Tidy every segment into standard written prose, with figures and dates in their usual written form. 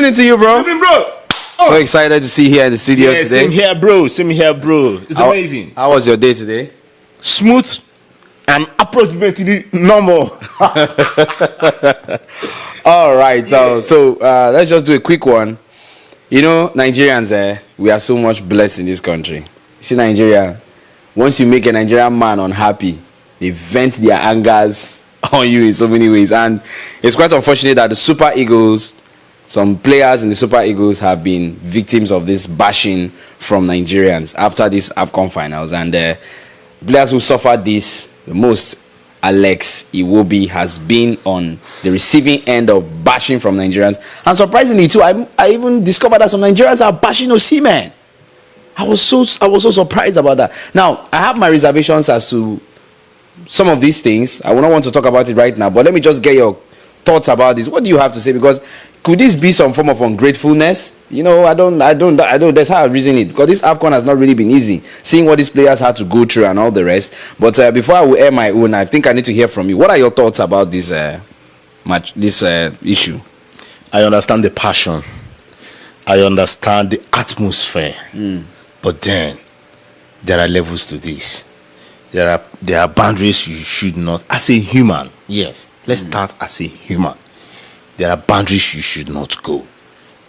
evening to you, bro. Good evening, bro. So excited to see you here in the studio today. Same here, bro. Same here, bro. It's amazing. How was your day today? Smooth and approximately normal. All right. So let's just do a quick one. You know, Nigerians, we are so much blessed in this country. You see, Nigeria, once you make a Nigerian man unhappy, they vent their angers on you in so many ways. And it's quite unfortunate that the Super Eagles, some players in the Super Eagles have been victims of this bashing from Nigerians after this Afcon finals. And players who suffered this the most, Alex Iwobi, has been on the receiving end of bashing from Nigerians. And surprisingly too, I even discovered that some Nigerians are bashing Osimhen. I was so surprised about that. Now, I have my reservations as to some of these things. I will not want to talk about it right now, but let me just get your thoughts about this. What do you have to say? Because could this be some form of ungratefulness? You know, I don't. That's how I reason it. Because this Afcon has not really been easy. Seeing what these players had to go through and all the rest. But before I will air my own, I think I need to hear from you. What are your thoughts about this issue? I understand the passion. I understand the atmosphere. But then there are levels to this. There are boundaries you should not. As a human, yes. Let's start as a human. There are boundaries you should not go.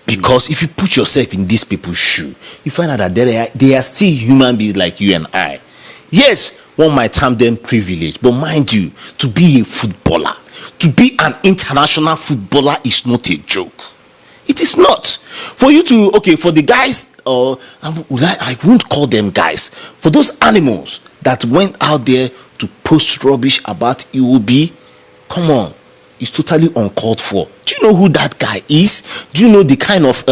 Because if you put yourself in these people's shoe, you find out that they are still human beings like you and I. Yes, one might term them privileged, but mind you, to be a footballer, to be an international footballer is not a joke. It is not. For you to, for the guys, I won't call them guys, for those animals that went out there to post rubbish about Iwobi, come on, it's totally uncalled for. Do you know who that guy is? Do you know the kind of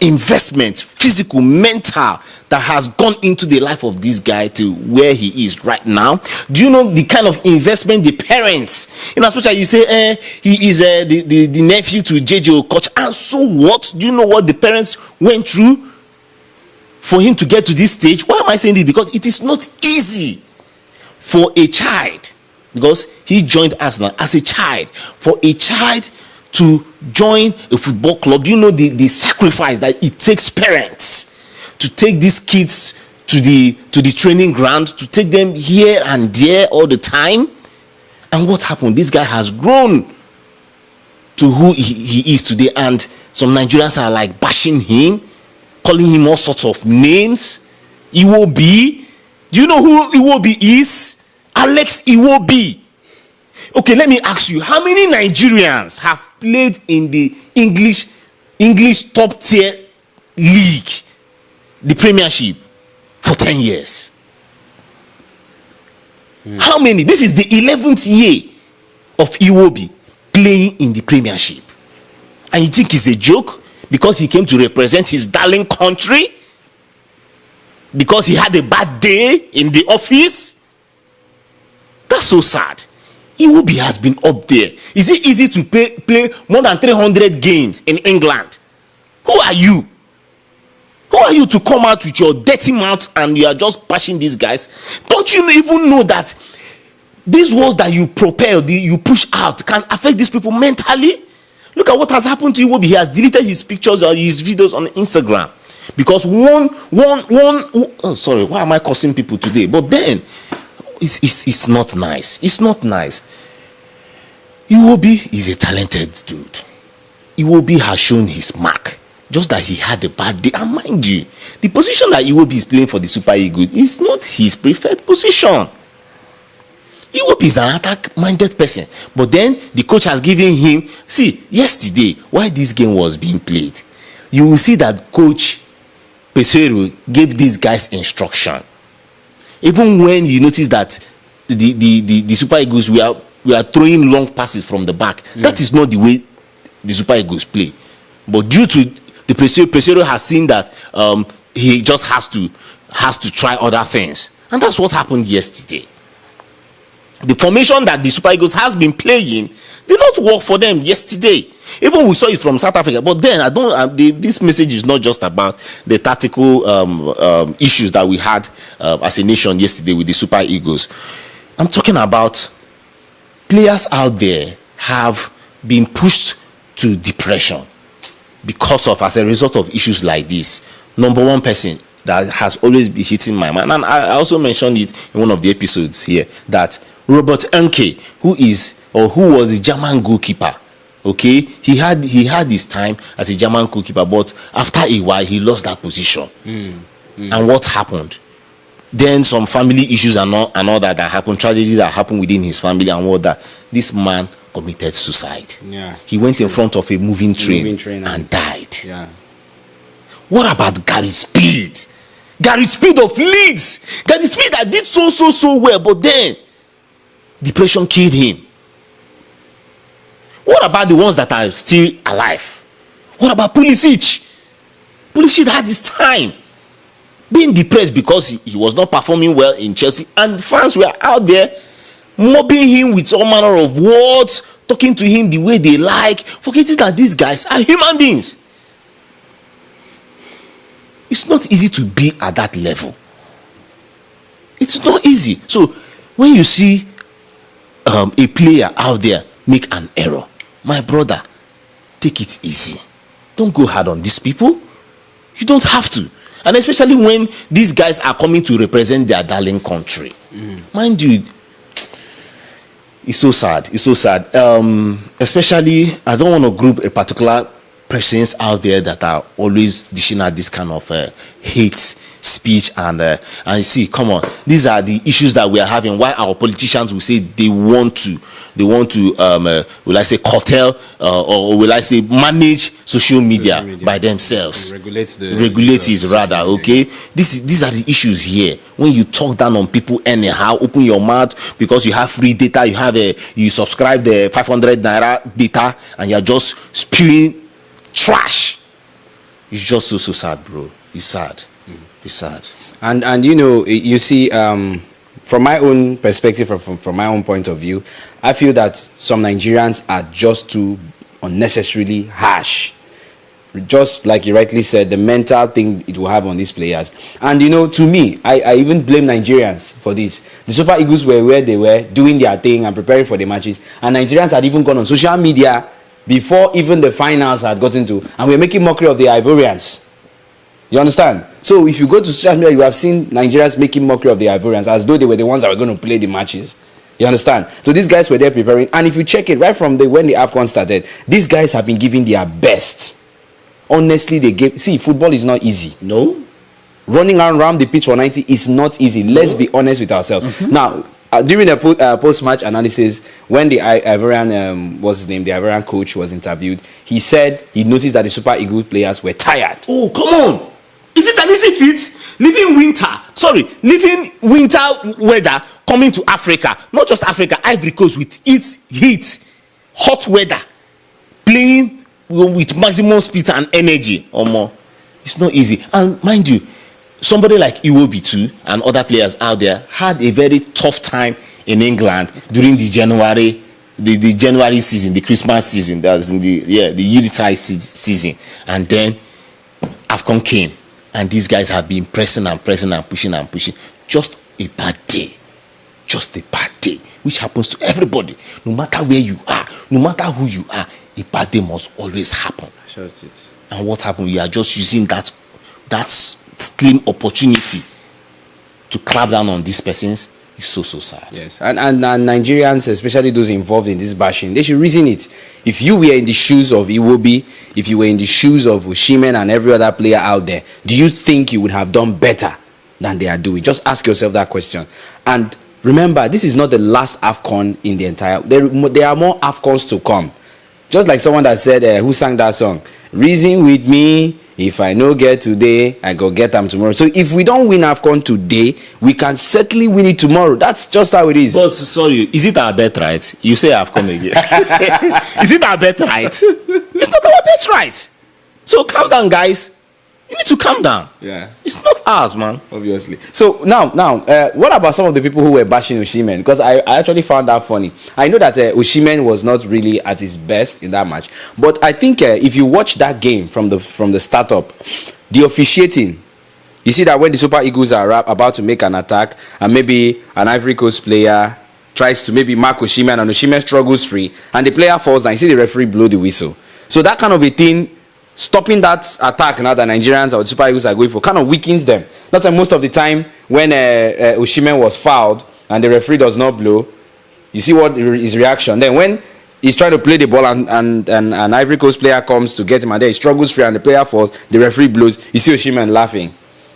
investment, physical, mental, that has gone into the life of this guy to where he is right now? Do you know the kind of investment the parents, especially you say he is the nephew to JJ Okocha, and so what? Do you know what the parents went through for him to get to this stage? Why am I saying this? Because it is not easy for a child, because he joined Arsenal as a child. For a child to join a football club, do you know the sacrifice that it takes parents to take these kids to the training ground, to take them here and there all the time? And what happened? This guy has grown to who he is today, and some Nigerians are like bashing him, calling him all sorts of names. Iwobi. Do you know who Iwobi is? Alex Iwobi. Okay, let me ask you, how many Nigerians have played in the English top tier league, the Premiership, for 10 years? How many? This is the 11th year of Iwobi playing in the Premiership. And you think it's a joke because he came to represent his darling country? Because he had a bad day in the office? That's so sad. Iwobi has been up there. Is it easy to play more than 300 games in England? Who are you? Who are you to come out with your dirty mouth and you are just bashing these guys? Don't you even know that these words that you propel, you push out, can affect these people mentally? Look at what has happened to Iwobi. He has deleted his pictures or his videos on Instagram because sorry, why am I cursing people today? But then it's not nice. It's not nice. Iwobi is a talented dude. Iwobi has shown his mark. Just that he had a bad day. And mind you, the position that Iwobi is playing for the Super Eagles is not his preferred position. Iwobi is an attack-minded person. But then the coach has given him, see, yesterday, while this game was being played, you will see that Coach Pesero gave these guys instruction. Even when you notice that the Super Eagles we are throwing long passes from the back, that is not the way the Super Eagles play. But due to the Pesero has seen that he just has to try other things, and that's what happened yesterday. The formation that the Super Eagles has been playing did not work for them yesterday. Even we saw it from South Africa. But then this message is not just about the tactical issues that we had as a nation yesterday with the Super Eagles. I'm talking about players out there have been pushed to depression. because of, as a result of issues like this, number one person that has always been hitting my mind, and I also mentioned it in one of the episodes here, that Robert Enke, who was the German goalkeeper. Okay, he had his time as a German goalkeeper, but after a while he lost that position. And what happened? Then some family issues and all that happened, tragedy that happened within his family and all that. This man committed suicide. Yeah, he went in front of a moving train and died. Yeah. What about Gary Speed? Gary Speed of Leeds. Gary Speed that did so well, but then depression killed him. What about the ones that are still alive? What about Pulisic? Pulisic had his time being depressed because he was not performing well in Chelsea, and fans were out there mobbing him with all manner of words, talking to him the way they like, forgetting that these guys are human beings. It's not easy to be at that level. It's not easy. So when you see a player out there make an error, my brother, take it easy. Don't go hard on these people. You don't have to. And especially when these guys are coming to represent their darling country. Mind you, it's so sad. It's so sad. Especially, I don't want to group a particular persons out there that are always dishing out this kind of hate speech, and you see, come on, these are the issues that we are having. Why our politicians will say they want to will I say curtail or will I say manage social media by themselves, regulate it rather. Okay, these are the issues here. When you talk down on people anyhow, open your mouth because you have free data, you subscribe the 500 naira data, and you're just spewing trash. It's just so sad, bro. It's sad. It's sad. And you know, you see, from my own perspective, from my own point of view, I feel that some Nigerians are just too unnecessarily harsh. Just like you rightly said, the mental thing it will have on these players. And you know, to me, I even blame Nigerians for this. The Super Eagles were where they were, doing their thing and preparing for the matches, and Nigerians had even gone on social media before even the finals had gotten to, and we're making mockery of the Ivorians. You understand? So if you go to social media, you have seen Nigerians making mockery of the Ivorians as though they were the ones that were going to play the matches. You understand? So these guys were there preparing, and if you check it right from when the Afcon started, these guys have been giving their best. Honestly, football is not easy. No, running around the pitch for 90 is not easy. Let's be honest with ourselves. Now, during the post-match analysis, when the Ivorian the Ivorian coach was interviewed, he said he noticed that the Super Eagles players were tired. Oh, come on! Is it an easy feat? Living winter weather, coming to Africa, not just Africa, Ivory Coast with its heat, hot weather, playing with maximum speed and energy. It's not easy. And mind you, somebody like Iwobi too and other players out there had a very tough time in England during the January season, the Christmas season, that's in the Unity season, and then Afcon came, and these guys have been pressing and pushing. Just a bad day, which happens to everybody, no matter where you are, no matter who you are. A bad day must always happen. And what happened? We are just using that slim opportunity to clap down on these persons. It's so sad. Yes, and Nigerians, especially those involved in this bashing, they should reason it. If you were in the shoes of Iwobi, if you were in the shoes of Osimhen and every other player out there, do you think you would have done better than they are doing? Just ask yourself that question. And remember, this is not the last Afcon in the entire. There are more Afcons to come. Just like someone that said, who sang that song? Reason with me, if I no get today, I go get them tomorrow. So if we don't win Afcon today, we can certainly win it tomorrow. That's just how it is. But sorry, is it our birthright? You say I've come again. Is it our birthright? It's not our birthright. So calm down, guys. You need to calm down. Yeah. It's not ours, man. Obviously. So now, what about some of the people who were bashing Osimhen? Because I actually found that funny. I know that Osimhen was not really at his best in that match, but I think if you watch that game from the start up, the officiating, you see that when the Super Eagles are about to make an attack, and maybe an Ivory Coast player tries to maybe mark Osimhen, and Osimhen struggles free, and the player falls down, you see the referee blow the whistle. So that kind of a thing stopping that attack now that Nigerians or the Super Eagles are going for kind of weakens them. That's why most of the time when Osimhen was fouled and the referee does not blow, you see what his reaction. Then when he's trying to play the ball and an Ivory Coast player comes to get him and then he struggles free and the player falls, the referee blows, you see Osimhen laughing.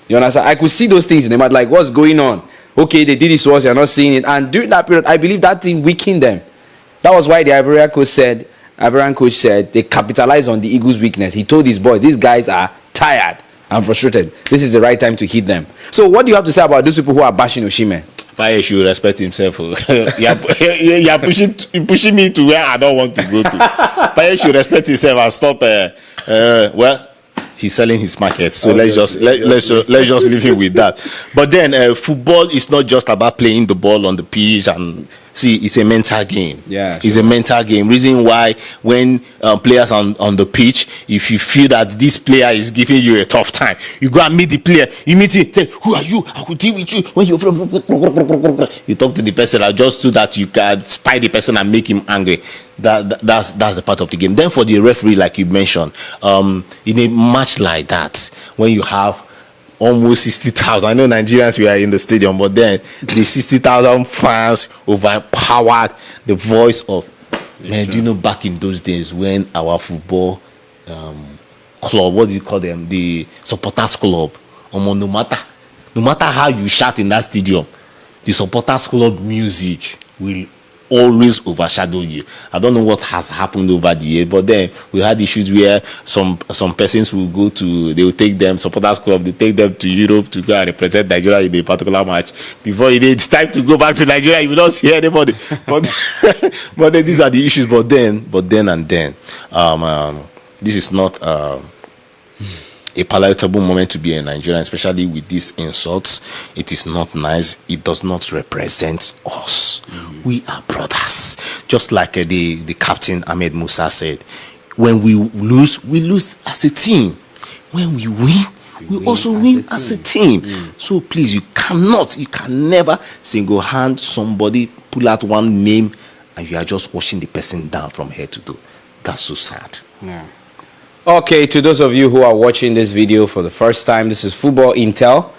You understand? I could see those things in them, like what's going on? Okay, they did this to us, you're not seeing it. And during that period, I believe that thing weakened them. That was why the Ivorian coach said they capitalized on the Eagles' weakness. He told his boys, these guys are tired and frustrated. This is the right time to hit them. So what do you have to say about those people who are bashing Osimhen? Faye should respect himself. You're pushing me to where I don't want to go to. Faye should respect himself and stop. Well, he's selling his market, so let's just leave him with that. But then football is not just about playing the ball on the pitch, and see, it's a mental game. Yeah, it's a mental game. Reason why when players on the pitch, if you feel that this player is giving you a tough time, you go and meet the player. You meet him, say, who are you? I will deal with you. When you're from, you talk to the person just so that you can spy the person and make him angry. That's the part of the game. Then for the referee, like you mentioned, in a match like that, when you have almost 60,000, I know Nigerians were in the stadium, but then the 60,000 fans overpowered the voice of man. Do you know back in those days when our football club, what do you call them, the supporters club, no matter how you shout in that stadium, the supporters club music will always overshadow you. I don't know what has happened over the year, but then we had issues where some persons will go to, they will take them, supporters club, they take them to Europe to go and represent Nigeria in a particular match. Before it's time to go back to Nigeria, you will not see anybody. But then these are the issues. But then this is not a palatable moment to be a Nigerian, especially with these insults. It is not nice. It does not represent us. We are brothers. Just like the captain Ahmed Musa said, when we lose as a team. When we win, we also win as a team. So please, you can never single-hand somebody, pull out one name, and you are just washing the person down from head to toe. That's so sad. Yeah. Okay, to those of you who are watching this video for the first time, this is Football Intel.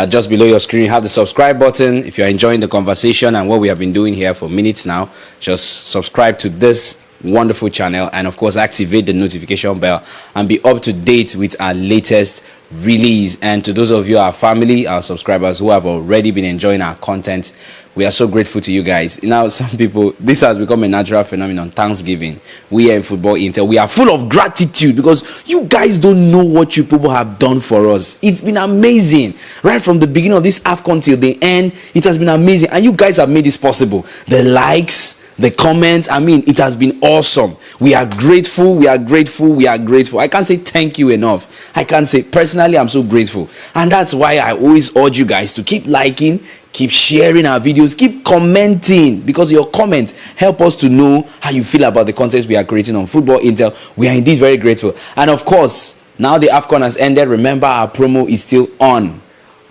Just below your screen, you have the subscribe button. If you're enjoying the conversation and what we have been doing here for minutes now, just subscribe to this wonderful channel and of course activate the notification bell and be up to date with our latest release. And to those of you, our family, our subscribers who have already been enjoying our content, we are so grateful to you guys. Now, some people, this has become a natural phenomenon. Thanksgiving, we here in Football Intel, we are full of gratitude because you guys don't know what you people have done for us. It's been amazing. Right from the beginning of this Afcon till the end, it has been amazing. And you guys have made this possible. The likes, the comments, I mean, it has been awesome. We are grateful. We are grateful. We are grateful. I can't say thank you enough. I can't say, personally, I'm so grateful. And that's why I always urge you guys to keep liking, keep sharing our videos, keep commenting, because your comments help us to know how you feel about the content we are creating on Football Intel. We are indeed very grateful. And of course, now the Afcon has ended. Remember, our promo is still on.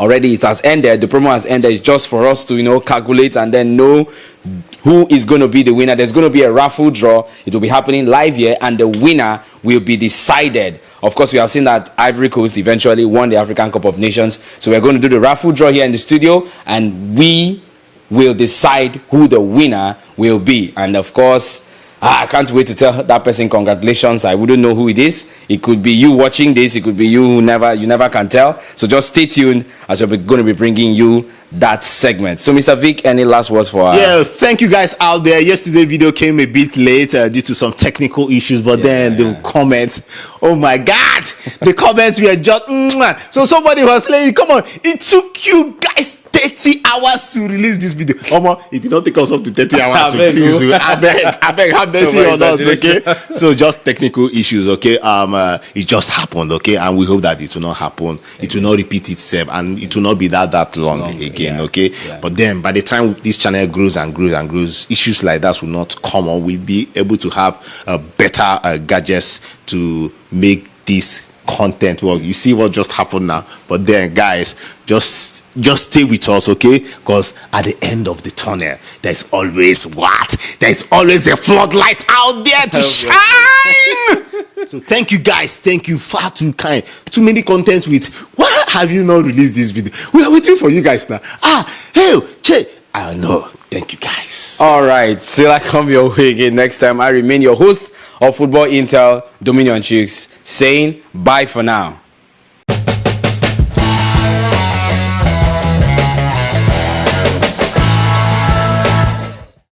Already it has ended. The promo has ended. It's just for us to calculate and then know who is going to be the winner. There's going to be a raffle draw. It will be happening live here, and the winner will be decided. Of course, we have seen that Ivory Coast eventually won the African Cup of Nations. So we're going to do the raffle draw here in the studio, and we will decide who the winner will be. And of course, I can't wait to tell that person congratulations. I wouldn't know who it is. It could be you watching this. It could be you who you never can tell. So just stay tuned as we're going to be bringing you that segment. So Mr. Vic, any last words for Yeah, thank you guys out there. Yesterday video came a bit late due to some technical issues, but then the comments, oh my God, the comments were just so somebody was saying, come on, it took you guys 30 hours to release this video. It did not take us up to 30 hours. So please, I beg, have mercy on us, okay? So just technical issues, okay? It just happened, okay? And we hope that it will not happen. It will not repeat itself, and it will not be that long again, okay? Yeah. But then by the time this channel grows and grows and grows, issues like that will not come on. We'll be able to have better gadgets to make this content. Well, you see what just happened now, but then guys, just stay with us, okay? Because at the end of the tunnel, there's always a floodlight out there to shine. So thank you guys. Thank you. Far too kind. Too many contents with why have you not released this video? We are waiting for you guys now. Hey, che. I know. Thank you guys. All right, till I come your way again next time, I remain your host of Football Intel, Dominion Chicks, saying bye for now.